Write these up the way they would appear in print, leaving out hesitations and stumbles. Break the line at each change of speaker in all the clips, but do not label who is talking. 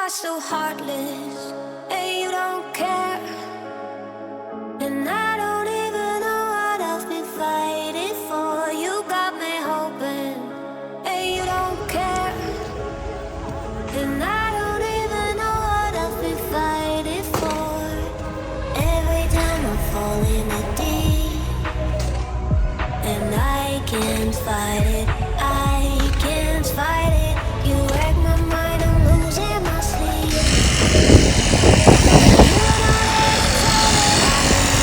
are so heartless, and you don't care. And I don't even know what I've been fighting for. You got me hoping, and you don't care. And I don't even know what I've been fighting for. Every time I fall in a deep, and I can't fight it, I can't fight it. You wreck my mind, I'm losing my sleep. And you know that it's all that I need,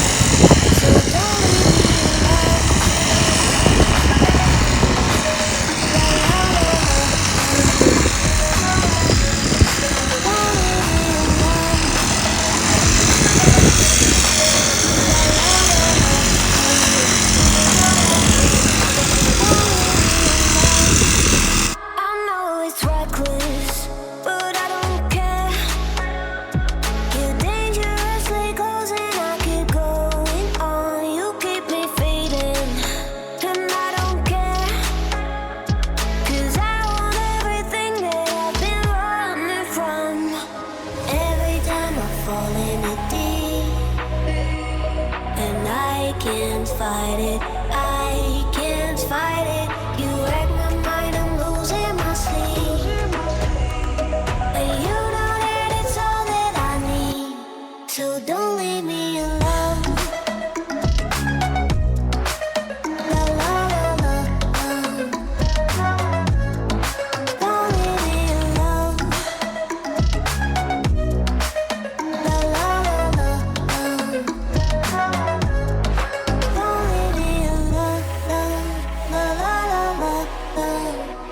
so don't leave me alone. La la la la, don't leave me alone. La la la la, don't leave me alone. I know it's reckless, but I don't care. You're dangerously close and I keep going on. You keep me fading, and I don't care. 'Cause I want everything that I've been running from. Every time I fall in a deep, and I can't fight it, I can't fight it. You wreck my mind, I'm losing my sleep. And you know that it's all that I need, so don't leave me alone. La la la la, don't leave me alone. La la la la, don't leave me alone. La la la la,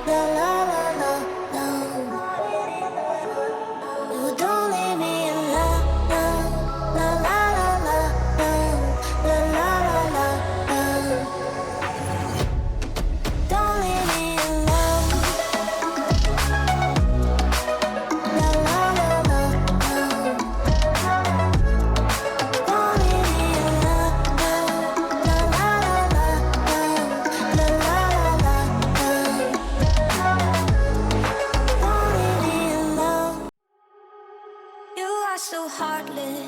la la la la, you don't leave me alone. La la la la, la la la la, don't leave me alone. La la la la, don't leave me alone. La la la la, la la la la, don't leave me alone. You are so heartless.